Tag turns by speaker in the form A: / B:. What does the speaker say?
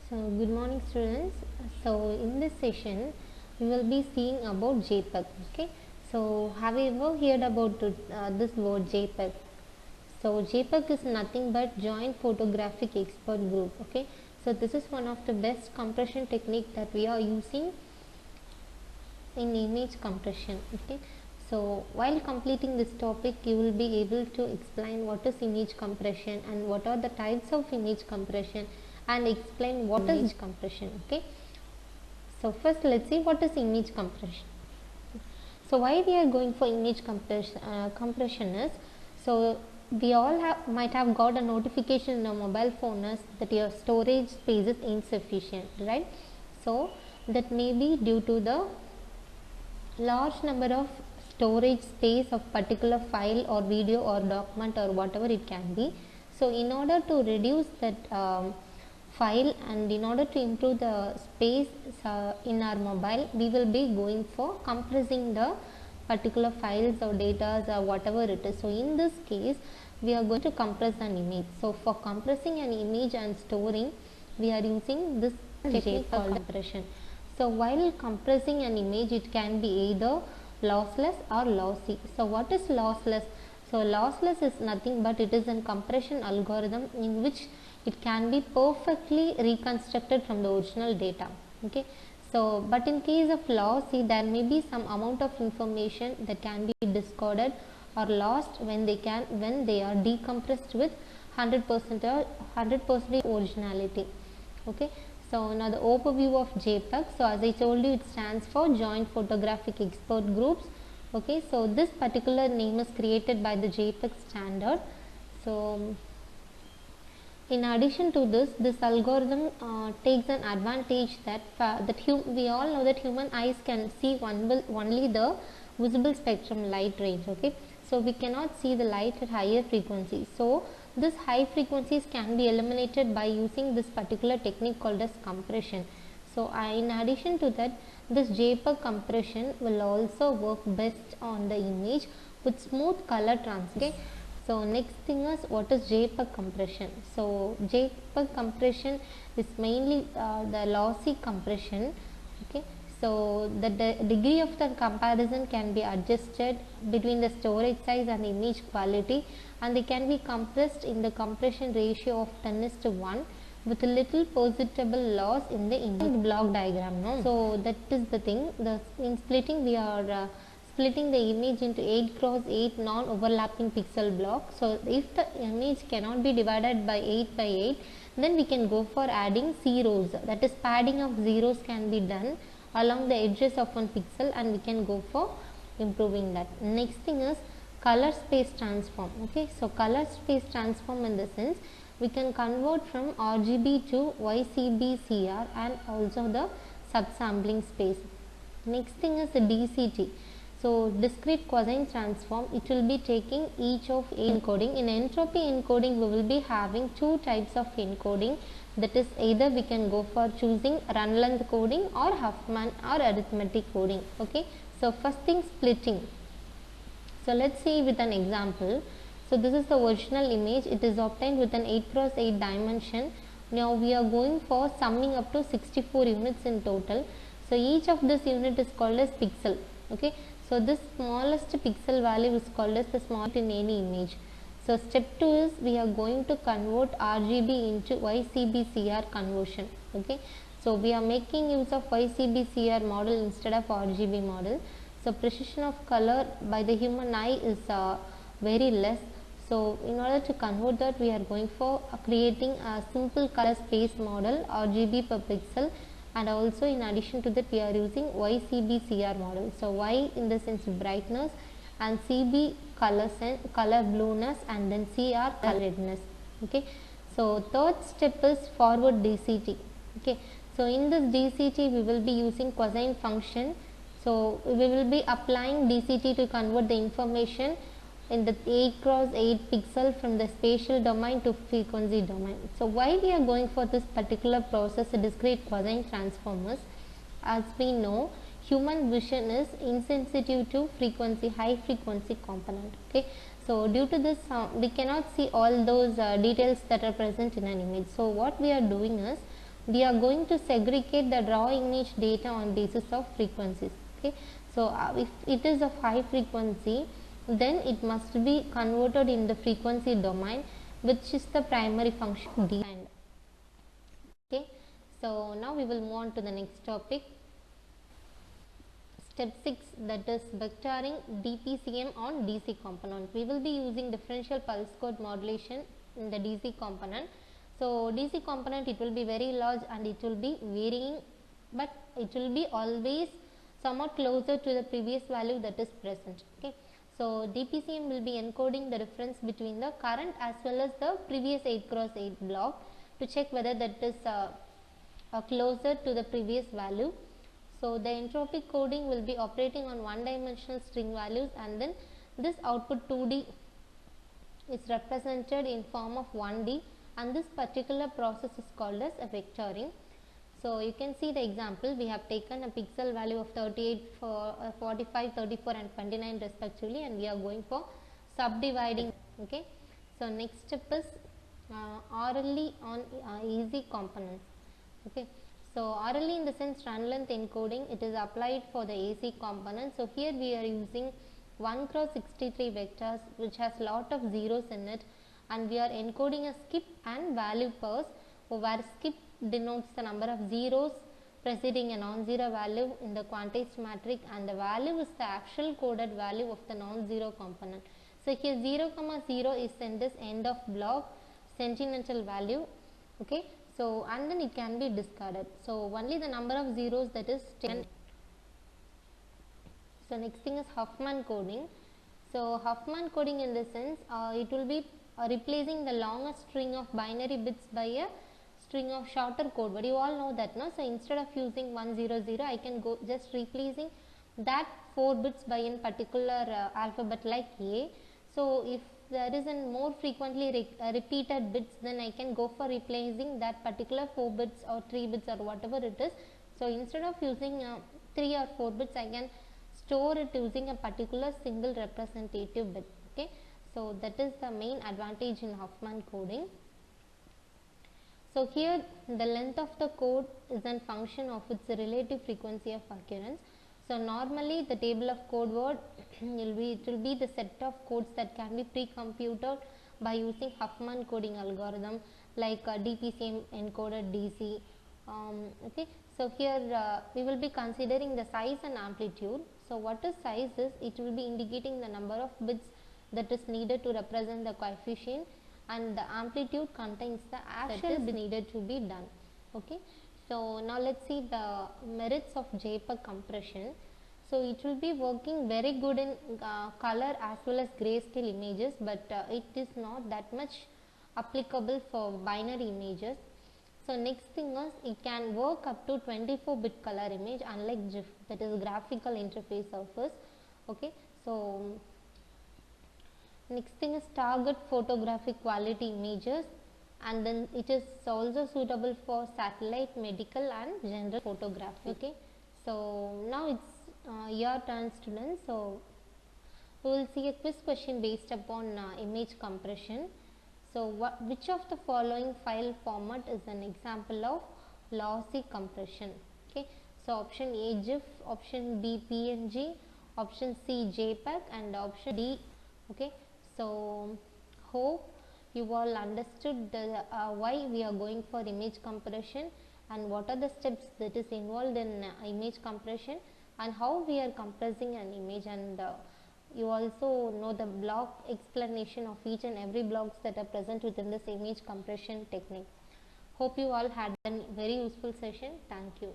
A: So good morning students. So in this session we will be seeing about JPEG. Okay. So have you ever heard about this word JPEG? So JPEG is nothing but Joint Photographic Expert Group. Okay. So this is one of the best compression technique that we are using in image compression. Okay. So while completing this topic you will be able to explain what is image compression and what are the types of image compression and explain what is image compression. Okay. So first let's see what is image compression. So why we are going for image compression is, so we all might have got a notification in our mobile phone is that your storage space is insufficient, right? So that may be due to the large number of storage space of particular file or video or document or whatever it can be. So in order to reduce that file and in order to improve the space in our mobile, we will be going for compressing the particular files or data or whatever it is. So in this case we are going to compress an image. So for compressing an image and storing, we are using this technique called compression. So while compressing an image, it can be either lossless or lossy. So what is lossless? So lossless is nothing but it is a compression algorithm in which it can be perfectly reconstructed from the original data. Okay. So but in case of lossy, there may be some amount of information that can be discarded or lost when they are decompressed with 100% originality. Okay. So now the overview of JPEG. So as I told you, it stands for Joint Photographic Expert Groups. Okay, so this particular name is created by the JPEG standard. So in addition to this, this algorithm takes an advantage that we all know that human eyes can see only the visible spectrum light range. Okay, so we cannot see the light at higher frequencies. So this high frequencies can be eliminated by using this particular technique called as compression. So in addition to that, this JPEG compression will also work best on the image with smooth color transfer. Okay. So next thing is, what is JPEG compression? So JPEG compression is mainly the lossy compression. Okay. So the degree of the comparison can be adjusted between the storage size and image quality, and they can be compressed in the compression ratio of 10:1 with a little perceptible loss in the image block diagram. No? So that is the thing. In splitting we are splitting the image into 8x8 non-overlapping pixel block. So if the image cannot be divided by 8 by 8, then we can go for adding zeros. That is, padding of zeros can be done along the edges of one pixel, and we can go for improving that. Next thing is color space transform. Okay, so color space transform in the sense we can convert from RGB to YCBCR and also the subsampling space. Next thing is the DCT. So discrete cosine transform, it will be taking each of encoding. In entropy encoding, we will be having two types of encoding. That is, either we can go for choosing run length coding or Huffman or arithmetic coding. Okay. So first thing, splitting. So let's see with an example. So this is the original image. It is obtained with an 8x8 dimension. Now we are going for summing up to 64 units in total. So each of this unit is called as pixel. Okay. So this smallest pixel value is called as the smallest in any image. So step 2 is we are going to convert RGB into YCBCR conversion. Okay. So we are making use of YCBCR model instead of RGB model. So precision of color by the human eye is very less. So in order to convert that, we are going for creating a simple color space model, RGB per pixel, and also in addition to that we are using YCBCR model. So Y in the sense brightness, and CB color blueness, and then CR color redness. Okay. So third step is forward DCT. Okay. So in this DCT we will be using cosine function. So we will be applying DCT to convert the information in the 8x8 pixel from the spatial domain to frequency domain. So why we are going for this particular process, a discrete cosine transformers? As we know, human vision is insensitive to frequency, high frequency component. Okay. So due to this we cannot see all those details that are present in an image. So what we are doing is, we are going to segregate the raw image data on basis of frequencies. Okay, so if it is of high frequency, then it must be converted in the frequency domain, which is the primary function defined. Okay, so now we will move on to the next topic. Step 6, that is vectoring DPCM on DC component. We will be using differential pulse code modulation in the DC component. So DC component, it will be very large and it will be varying, but it will be always somewhat closer to the previous value that is present. Okay, so DPCM will be encoding the difference between the current as well as the previous 8x8 block to check whether that is closer to the previous value. So the entropy coding will be operating on one dimensional string values, and then this output 2D is represented in form of 1D, and this particular process is called as a vectoring. So you can see the example. We have taken a pixel value of 38, 45, 34 and 29 respectively, and we are going for subdividing. Okay, so next step is RLE on easy components. Okay, so RLE in the sense run length encoding, it is applied for the AC component. So here we are using 1 cross 63 vectors which has lot of zeros in it, and we are encoding a skip and value pairs, where skip denotes the number of zeros preceding a non-zero value in the quantized matrix, and the value is the actual coded value of the non-zero component. So here 0, 0 is in this end of block sentimental value. Okay, so and then it can be discarded. So only the number of zeros that is 10. So next thing is Huffman coding. So Huffman coding in the sense it will be replacing the longest string of binary bits by a string of shorter code, but you all know that, no? So instead of using 100, I can go just replacing that 4 bits by a particular alphabet like A. So if there is a more frequently repeated bits, then I can go for replacing that particular 4 bits or 3 bits or whatever it is. So instead of using 3 or 4 bits, I can store it using a particular single representative bit. Okay, so that is the main advantage in Huffman coding. So here the length of the code is a function of its relative frequency of occurrence. So normally the table of code word will be the set of codes that can be pre-computed by using Huffman coding algorithm like DPCM encoded DC. Okay, so here we will be considering the size and amplitude. So what is size is, it will be indicating the number of bits that is needed to represent the coefficient, and the amplitude contains the actual bit needed to be done. Okay, so now let's see the merits of JPEG compression. So it will be working very good in color as well as grayscale images, but it is not that much applicable for binary images. So next thing is, it can work up to 24-bit color image, unlike GIF, that is graphical interface surface. Okay, so next thing is target photographic quality images, and then it is also suitable for satellite, medical and general photography. Okay, so now it's your turn, students. So we will see a quiz question based upon image compression. So which of the following file format is an example of lossy compression? Okay, so option A GIF, option B PNG, option C JPEG and option D. Okay, so hope you all understood why we are going for image compression, and what are the steps that is involved in image compression, and how we are compressing an image, and you also know the block explanation of each and every blocks that are present within this image compression technique. Hope you all had a very useful session. Thank you.